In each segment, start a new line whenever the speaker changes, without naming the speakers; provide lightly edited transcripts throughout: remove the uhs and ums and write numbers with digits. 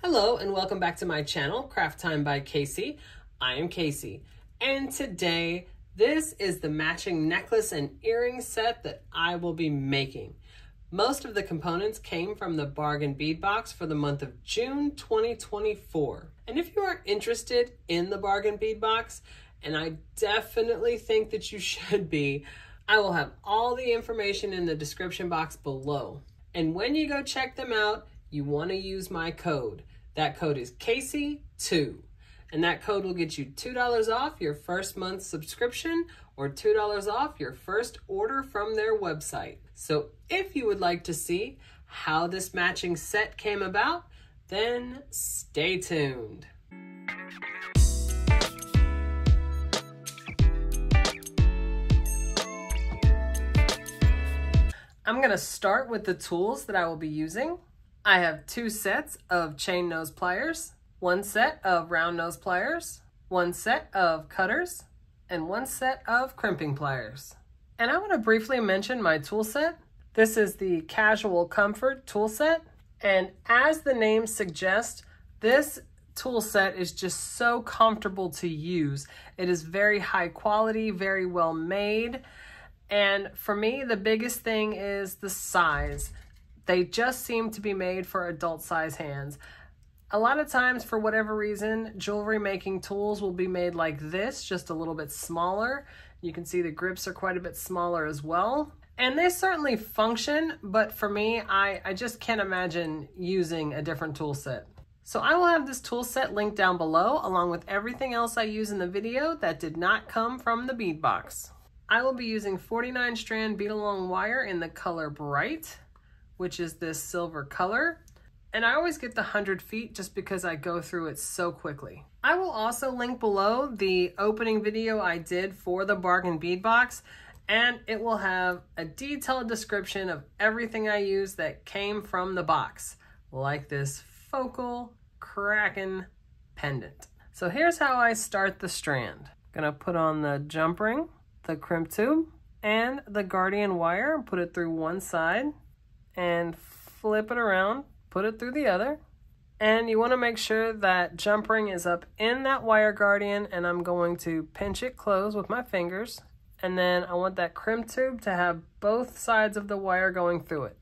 Hello and welcome back to my channel, Craft Time by Casey. I am Casey, and today this is the matching necklace and earring set that I will be making. Most of the components came from the Bargain Bead Box for the month of June 2024. And if you are interested in the Bargain Bead Box, and I definitely think that you should be, I will have all the information in the description box below. And when you go check them out, you want to use my code. That code is Casey2. And that code will get you $2 off your first month's subscription or $2 off your first order from their website. So if you would like to see how this matching set came about, then stay tuned. I'm going to start with the tools that I will be using. I have 2 sets of chain nose pliers, 1 set of round nose pliers, 1 set of cutters, and 1 set of crimping pliers. And I want to briefly mention my tool set. This is the Casual Comfort tool set. And as the name suggests, this tool set is just so comfortable to use. It is very high quality, very well made. And for me, the biggest thing is the size. They just seem to be made for adult size hands. A lot of times, for whatever reason, jewelry making tools will be made like this, just a little bit smaller. You can see the grips are quite a bit smaller as well. And they certainly function, but for me, I just can't imagine using a different tool set. So I will have this tool set linked down below, along with everything else I use in the video that did not come from the bead box. I will be using 49 strand bead along wire in the color Bright, which is this silver color. And I always get the 100 feet just because I go through it so quickly. I will also link below the opening video I did for the Bargain Bead Box, and it will have a detailed description of everything I use that came from the box, like this focal Kraken pendant. So here's how I start the strand. I'm gonna put on the jump ring, the crimp tube, and the guardian wire, put it through one side, and flip it around, put it through the other. And you want to make sure that jump ring is up in that wire guardian, and I'm going to pinch it closed with my fingers. And then I want that crimp tube to have both sides of the wire going through it.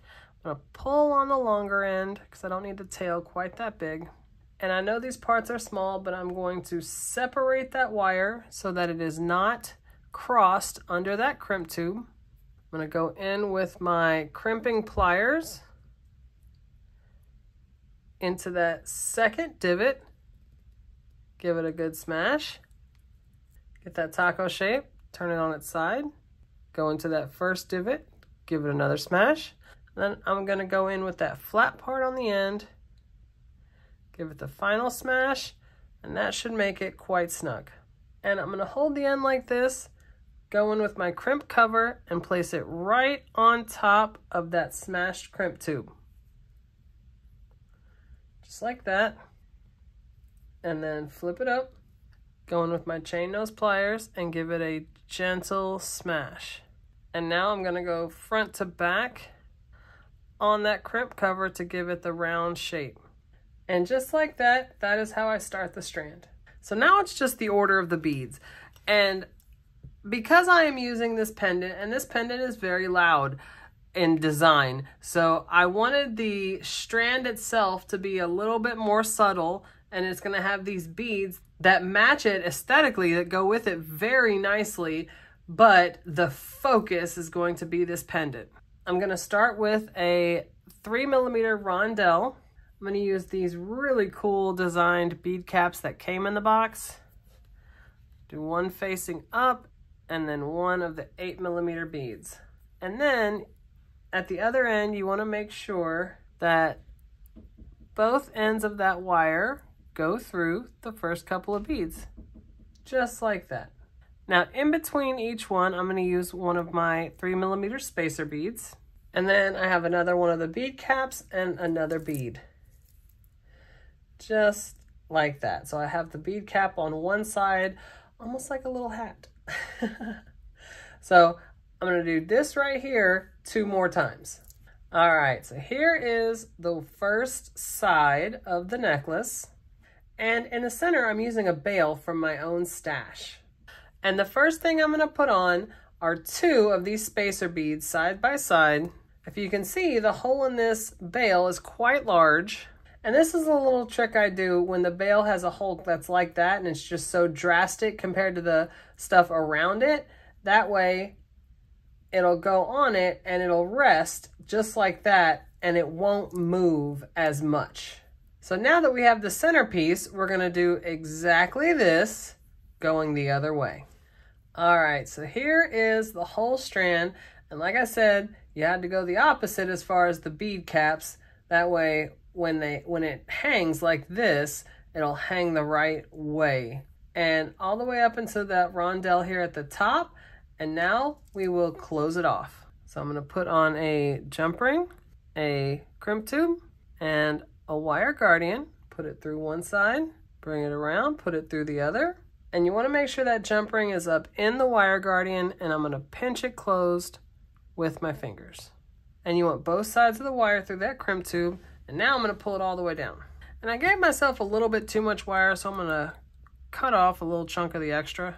I'm going to pull on the longer end because I don't need the tail quite that big. And I know these parts are small, but I'm going to separate that wire so that it is not crossed under that crimp tube. I'm going to go in with my crimping pliers into that second divot, give it a good smash, get that taco shape, turn it on its side, go into that first divot, give it another smash. Then I'm going to go in with that flat part on the end, give it the final smash, and that should make it quite snug. And I'm going to hold the end like this, go in with my crimp cover and place it right on top of that smashed crimp tube. Just like that. And then flip it up, go in with my chain nose pliers and give it a gentle smash. And now I'm going to go front to back on that crimp cover to give it the round shape. And just like that, that is how I start the strand. So now it's just the order of the beads. And because I am using this pendant, and this pendant is very loud in design, so I wanted the strand itself to be a little bit more subtle, and it's going to have these beads that match it aesthetically, that go with it very nicely, but the focus is going to be this pendant. I'm going to start with a 3mm rondelle. I'm going to use these really cool designed bead caps that came in the box. Do one facing up, and then one of the 8mm beads. And then at the other end, you want to make sure that both ends of that wire go through the first couple of beads, just like that. Now in between each one, I'm going to use one of my 3mm spacer beads. And then I have another one of the bead caps and another bead. Just like that. So I have the bead cap on one side, almost like a little hat. So I'm going to do this right here 2 more times. All right, so here is the first side of the necklace. And in the center, I'm using a bail from my own stash. And the first thing I'm gonna put on are 2 of these spacer beads side by side. If you can see, the hole in this bail is quite large. And this is a little trick I do when the bail has a hole that's like that and it's just so drastic compared to the stuff around it. That way, it'll go on it and it'll rest just like that and it won't move as much. So now that we have the centerpiece, we're gonna do exactly this, going the other way. All right, so here is the whole strand. And like I said, you had to go the opposite as far as the bead caps. That way, when it hangs like this, it'll hang the right way. And all the way up into that rondelle here at the top. And now we will close it off. So I'm gonna put on a jump ring, a crimp tube, and a wire guardian. Put it through one side, bring it around, put it through the other. And you wanna make sure that jump ring is up in the wire guardian, and I'm gonna pinch it closed with my fingers. And you want both sides of the wire through that crimp tube. And now I'm gonna pull it all the way down. And I gave myself a little bit too much wire, so I'm gonna cut off a little chunk of the extra.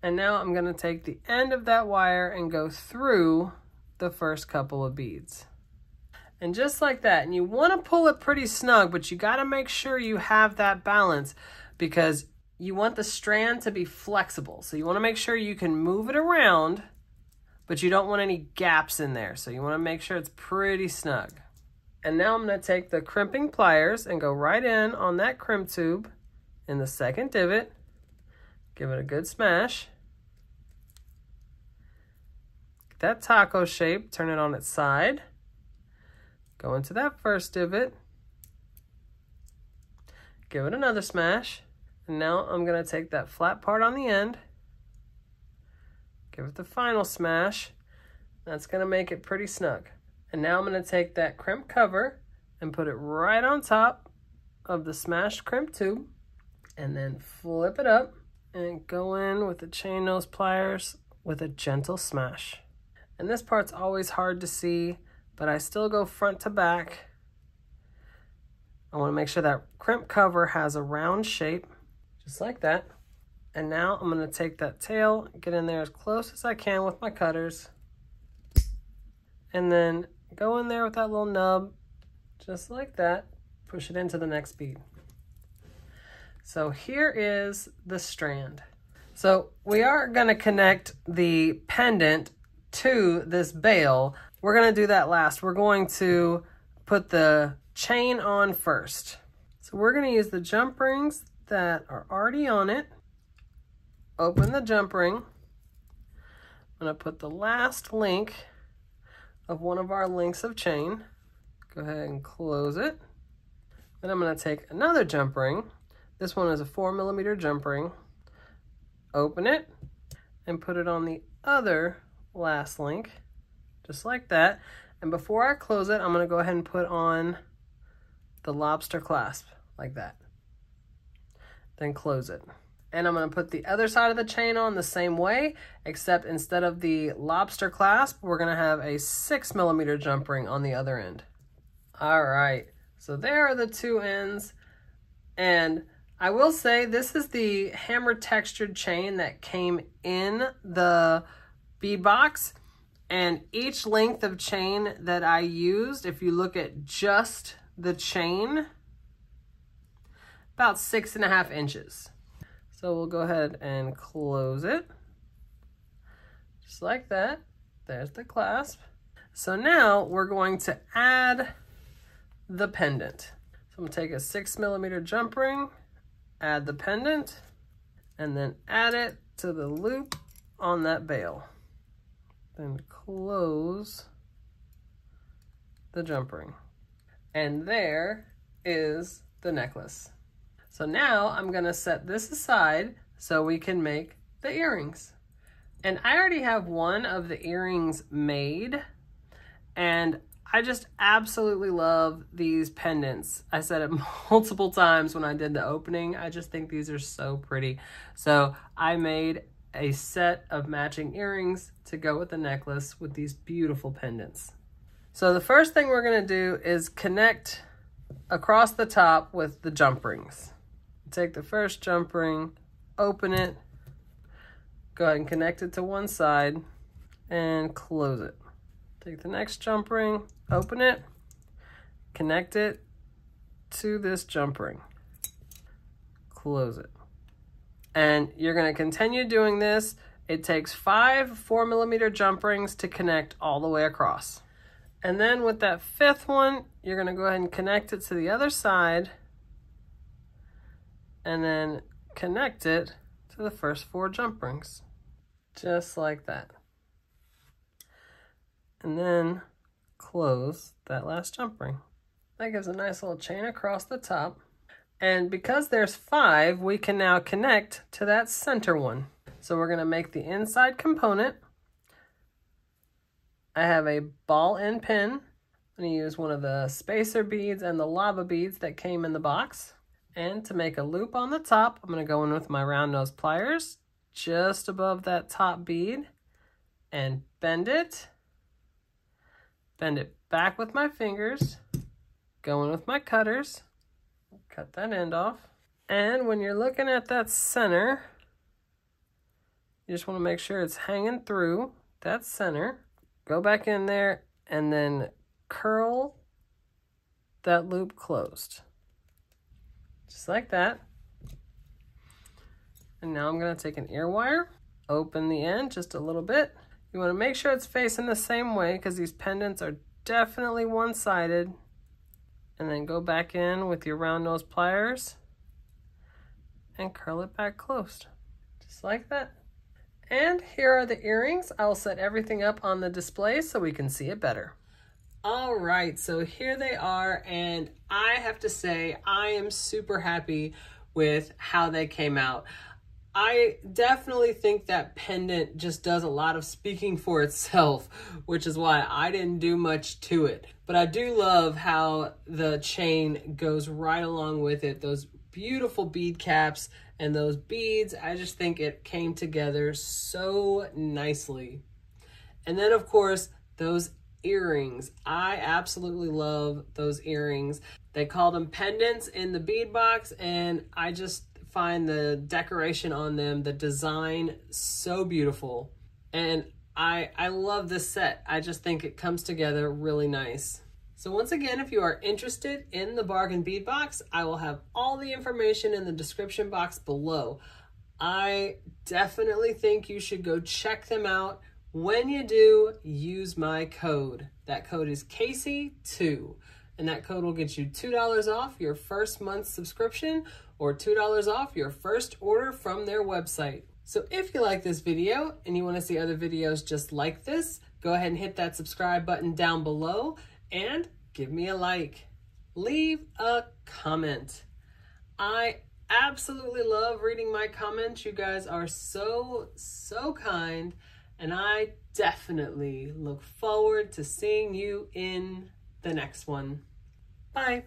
And now I'm gonna take the end of that wire and go through the first couple of beads. And just like that, and you wanna pull it pretty snug, but you gotta make sure you have that balance because you want the strand to be flexible. So you wanna make sure you can move it around, but you don't want any gaps in there. So you wanna make sure it's pretty snug. And now I'm gonna take the crimping pliers and go right in on that crimp tube in the second divot. Give it a good smash. Get that taco shape, turn it on its side. Go into that first divot. Give it another smash. And now I'm gonna take that flat part on the end. Give it the final smash. That's gonna make it pretty snug. And now I'm gonna take that crimp cover and put it right on top of the smashed crimp tube and then flip it up and go in with the chain nose pliers with a gentle smash. And this part's always hard to see, but I still go front to back. I wanna make sure that crimp cover has a round shape, just like that. And now I'm gonna take that tail, get in there as close as I can with my cutters, and then go in there with that little nub, just like that, push it into the next bead. So here is the strand. So we are gonna connect the pendant to this bail. We're gonna do that last. We're going to put the chain on first. So we're gonna use the jump rings that are already on it. Open the jump ring. I'm gonna put the last link of one of our links of chain. Go ahead and close it. Then I'm gonna take another jump ring. This one is a 4mm jump ring. Open it and put it on the other last link, just like that. And before I close it, I'm gonna go ahead and put on the lobster clasp, like that. Then close it. And I'm gonna put the other side of the chain on the same way, except instead of the lobster clasp, we're gonna have a 6mm jump ring on the other end. All right, so there are the two ends. And I will say this is the hammer textured chain that came in the bead box. And each length of chain that I used, if you look at just the chain, about 6.5 inches. So we'll go ahead and close it. Just like that. There's the clasp. So now we're going to add the pendant. So I'm gonna take a 6mm jump ring, add the pendant, and then add it to the loop on that bail. Then close the jump ring. And there is the necklace. So now I'm gonna set this aside so we can make the earrings. And I already have one of the earrings made, and I just absolutely love these pendants. I said it multiple times when I did the opening. I just think these are so pretty. So I made a set of matching earrings to go with the necklace with these beautiful pendants. So the first thing we're gonna do is connect across the top with the jump rings. Take the first jump ring, open it, go ahead and connect it to one side and close it. Take the next jump ring, open it, connect it to this jump ring, close it. And you're going to continue doing this. It takes 5 4mm jump rings to connect all the way across. And then with that 5th one, you're going to go ahead and connect it to the other side and then connect it to the first 4 jump rings. Just like that. And then close that last jump ring. That gives a nice little chain across the top. And because there's 5, we can now connect to that center one. So we're going to make the inside component. I have a ball and pin. I'm going to use one of the spacer beads and the lava beads that came in the box. And to make a loop on the top, I'm going to go in with my round nose pliers just above that top bead and bend it back with my fingers, go in with my cutters, cut that end off. And when you're looking at that center, you just want to make sure it's hanging through that center. Go back in there and then curl that loop closed. Just like that. And now I'm going to take an ear wire, open the end just a little bit. You want to make sure it's facing the same way because these pendants are definitely one-sided. And then go back in with your round nose pliers and curl it back closed. Just like that. And here are the earrings. I'll set everything up on the display so we can see it better. All right, so here they are, and I have to say I am super happy with how they came out. I definitely think that pendant just does a lot of speaking for itself, which is why I didn't do much to it. But I do love how the chain goes right along with it. Those beautiful bead caps and those beads, I just think it came together so nicely. And then of course, those earrings. I absolutely love those earrings. They called them pendants in the bead box, and I just find the decoration on them, the design, so beautiful. And I love this set. I just think it comes together really nice. So once again, if you are interested in the Bargain Bead Box, I will have all the information in the description box below. I definitely think you should go check them out. When you do, use my code. That code is Casey2, and that code will get you $2 off your first month's subscription or $2 off your first order from their website. So if you like this video and you want to see other videos just like this, go ahead and hit that subscribe button down below and give me a like. Leave a comment. I absolutely love reading my comments. You guys are so kind, and I definitely look forward to seeing you in the next one. Bye.